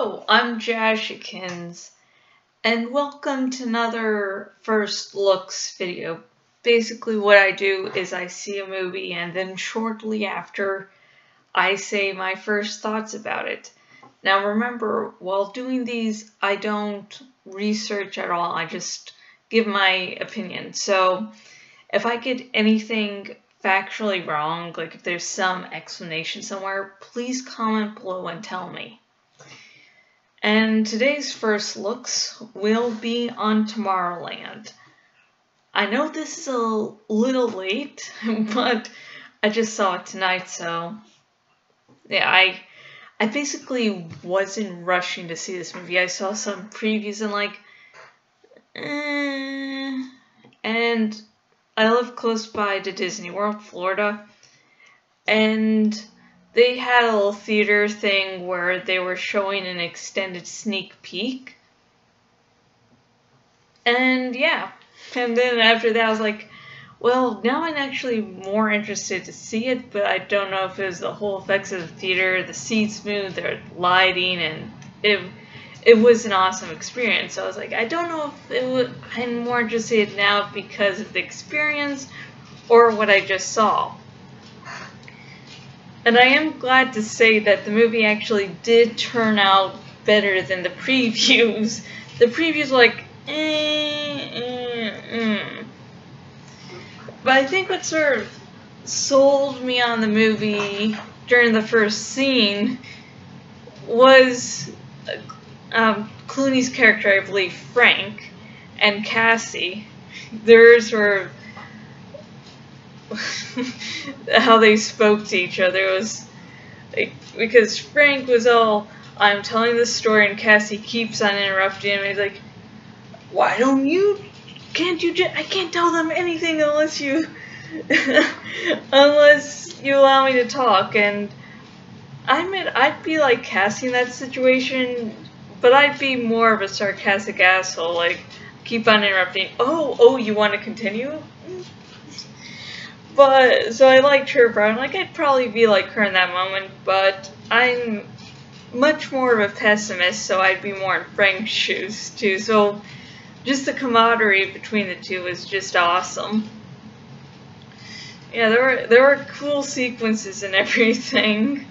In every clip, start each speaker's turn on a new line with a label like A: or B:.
A: Hello, I'm Jashikins, and welcome to another First Looks video. Basically what I do is I see a movie and then shortly after I say my first thoughts about it. Now remember, while doing these I don't research at all, I just give my opinion. So if I get anything factually wrong, like if there's some explanation somewhere, please comment below and tell me. And today's first looks will be on Tomorrowland. I know this is a little late, but I just saw it tonight, so yeah, I basically wasn't rushing to see this movie. I saw some previews and like, and I live close by to Disney World, Florida, and they had a little theater thing where they were showing an extended sneak peek. And yeah, and then after that I was like, well, now I'm actually more interested to see it, but I don't know if it was the whole effects of the theater, the seats moved, the lighting, and it was an awesome experience. So I was like, I don't know if I'm more interested now because of the experience or what I just saw. And I am glad to say that the movie actually did turn out better than the previews. The previews were like, But I think what sort of sold me on the movie during the first scene was Clooney's character, I believe, Frank, and Cassie. Their sort of how they spoke to each other was like, because Frank was all, I'm telling this story, and Cassie keeps on interrupting him, and he's like, why don't you, I can't tell them anything unless you unless you allow me to talk. And I admit I'd be like Cassie in that situation, but I'd be more of a sarcastic asshole, like keep on interrupting, oh you want to continue? But, so I liked her, but I'm like, I'd probably be like her in that moment, but I'm much more of a pessimist, so I'd be more in Frank's shoes, too. So, just the camaraderie between the two was just awesome. Yeah, there were cool sequences and everything.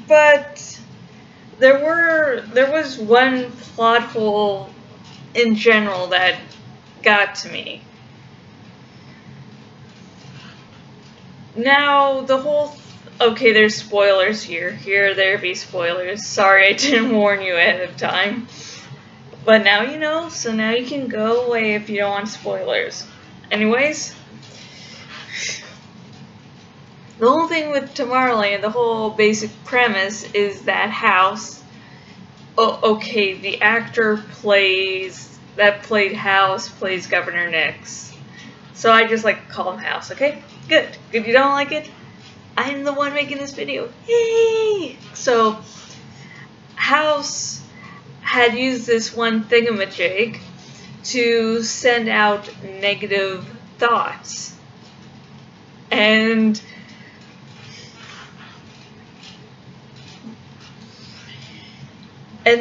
A: But, there was one plot hole in general that got to me. Now, the whole... okay, there's spoilers here. There be spoilers. Sorry I didn't warn you ahead of time. But now you know, so now you can go away if you don't want spoilers. Anyways, the whole thing with Tomorrowland, the whole basic premise is that House... okay, the actor that played House plays Governor Nix. So I just like to call him House, okay? Good. Good, you don't like it? I'm the one making this video. Yay! So, House had used this one thingamajig to send out negative thoughts. And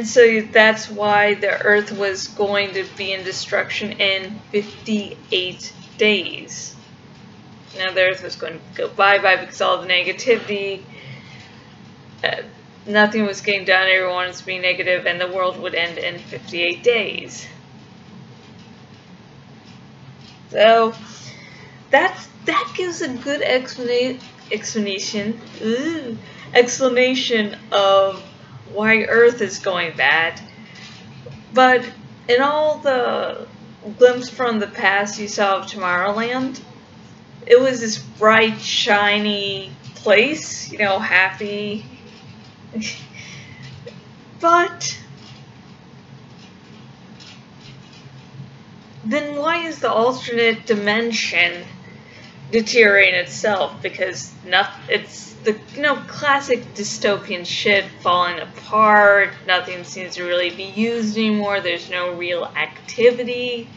A: so that's why the Earth was going to be in destruction in 58 days. Now the Earth was going to go bye-bye because all the negativity, nothing was getting done, everyone was being negative, and the world would end in 58 days. So that gives a good explanation of why Earth is going bad. But in all the glimpse from the past you saw of Tomorrowland, it was this bright, shiny place, you know, happy. But then why is the alternate dimension deteriorating itself? Because it's the classic dystopian shit falling apart, nothing seems to really be used anymore, there's no real activity.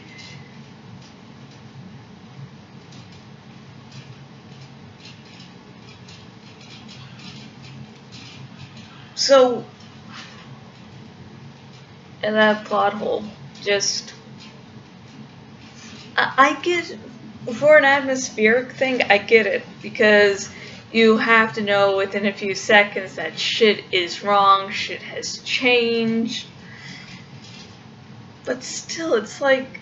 A: So, in that plot hole, just I get, for an atmospheric thing, I get it, because you have to know within a few seconds that shit is wrong, shit has changed. But still, it's like,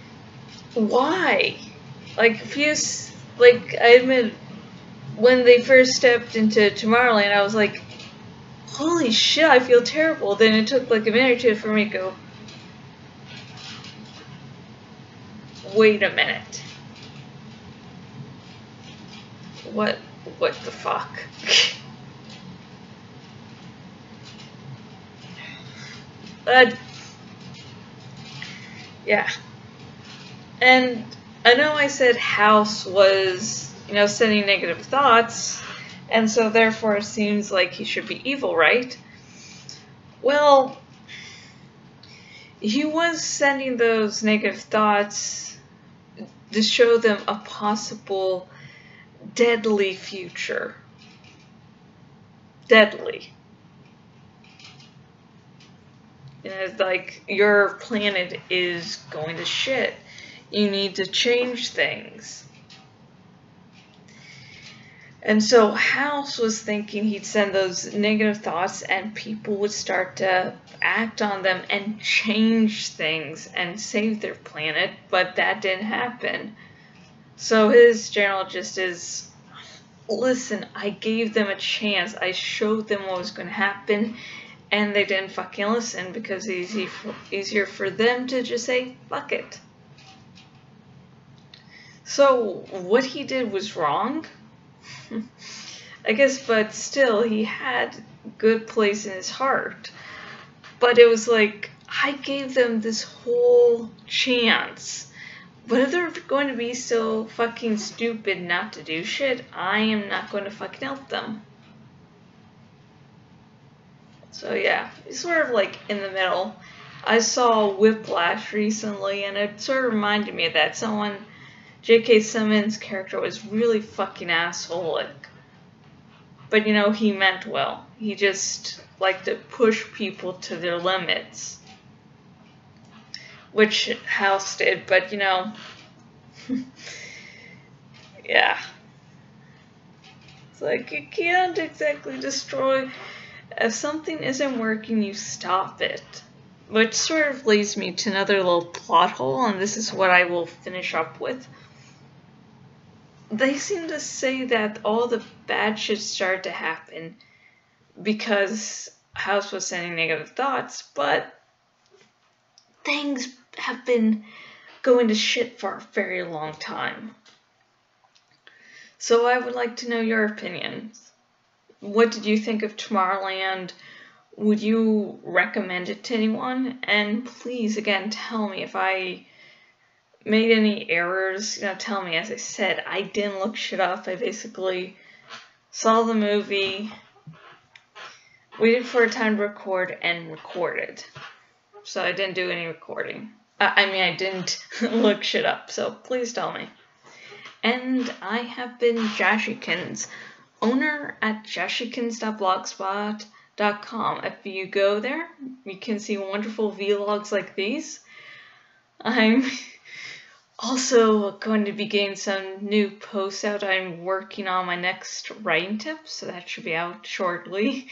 A: why? Like, I admit, when they first stepped into Tomorrowland, I was like, holy shit, I feel terrible. Then it took like a minute or two for me to go, wait a minute. What the fuck? Yeah. And I know I said House was, sending negative thoughts, and so therefore it seems like he should be evil, right? Well, he was sending those negative thoughts to show them a possible deadly future. Deadly. It's like, your planet is going to shit. You need to change things. And so House was thinking he'd send those negative thoughts and people would start to act on them and change things and save their planet, but that didn't happen. So his general gist is, listen, I gave them a chance. I showed them what was going to happen, and they didn't fucking listen because it's easier for them to just say, fuck it. So what he did was wrong, I guess, but still, he had good place in his heart. But it was like, I gave them this whole chance. But if they're going to be so fucking stupid not to do shit, I am not going to fucking help them. So yeah, it's sort of like in the middle. I saw Whiplash recently, and it sort of reminded me of that. J.K. Simmons' character was really fucking asshole-like. But he meant well. He just liked to push people to their limits. Which House did, but yeah. It's like, you can't exactly destroy. If something isn't working, you stop it. Which sort of leads me to another little plot hole, and this is what I will finish up with. They seem to say that all the bad shit started to happen because House was sending negative thoughts, but things have been going to shit for a very long time. So I would like to know your opinions. What did you think of Tomorrowland? Would you recommend it to anyone? And please, again, tell me if I made any errors. Tell me. As I said, I didn't look shit up. I basically saw the movie, waited for a time to record, and recorded. So I didn't do any recording. I didn't look shit up, so please tell me. And I have been Joshykins, owner at joshykins.blogspot.com. If you go there, you can see wonderful vlogs like these. I'm also going to be getting some new posts out. I'm working on my next writing tip, so that should be out shortly.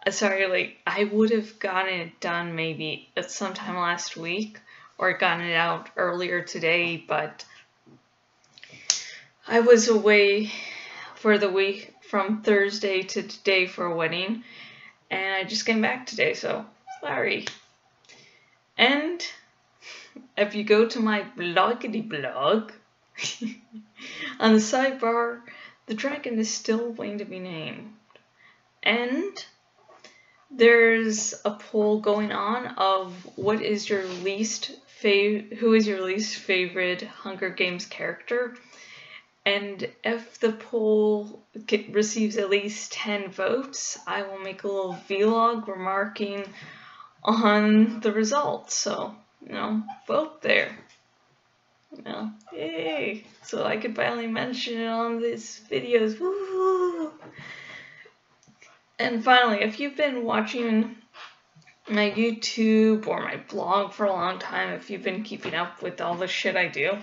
A: Sorry, I would have gotten it done maybe sometime last week, or gotten it out earlier today, but I was away for the week from Thursday to today for a wedding, and I just came back today, so sorry. And if you go to my bloggity blog, on the sidebar, the dragon is still waiting to be named. And there's a poll going on of who is your least favorite Hunger Games character. And if the poll receives at least 10 votes, I will make a little vlog remarking on the results. So, vote there. Yay! So I could finally mention it on these videos. Woo! And finally, if you've been watching my YouTube or my blog for a long time, if you've been keeping up with all the shit I do,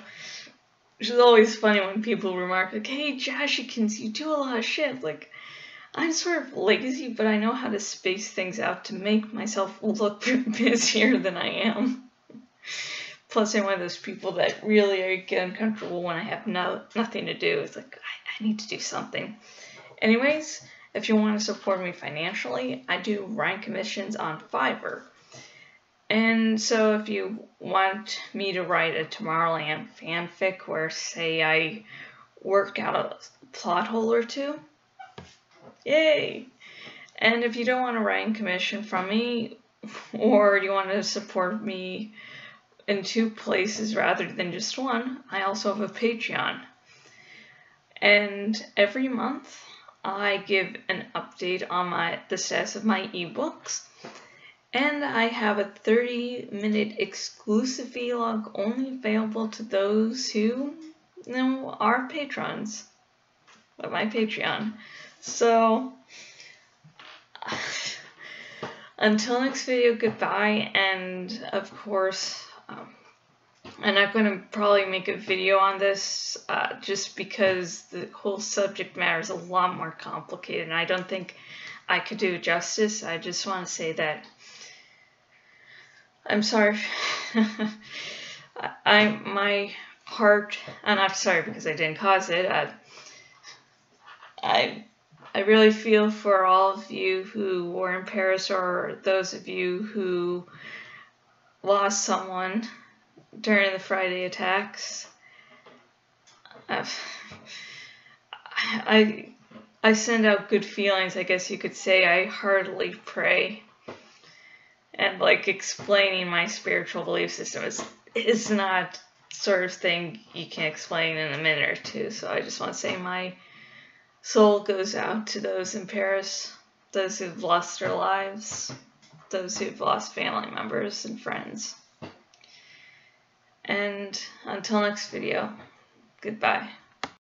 A: which is always funny when people remark, like, hey, Joshikins, you do a lot of shit. Like, I'm sort of lazy, but I know how to space things out to make myself look busier than I am. Plus, I'm one of those people that really get uncomfortable when I have nothing to do. It's like, I need to do something. Anyways, if you want to support me financially, I do writing commissions on Fiverr. And so if you want me to write a Tomorrowland fanfic where, say, I work out a plot hole or two, yay! And if you don't want a writing commission from me, or you want to support me in 2 places rather than just one, I also have a Patreon. And every month, I give an update on the status of my ebooks, and I have a 30-minute exclusive vlog only available to those who are patrons of my Patreon. So, until next video, goodbye, and of course, I'm not going to probably make a video on this just because the whole subject matter is a lot more complicated and I don't think I could do it justice. I just want to say that I'm sorry. My heart, and I'm sorry because I didn't cause it. I really feel for all of you who were in Paris or those of you who lost someone during the Friday attacks. I send out good feelings, I guess you could say. I heartily pray. And like explaining my spiritual belief system is not sort of thing you can explain in a minute or two. So I just want to say my soul goes out to those in Paris, those who've lost their lives, those who've lost family members and friends. And until next video, goodbye.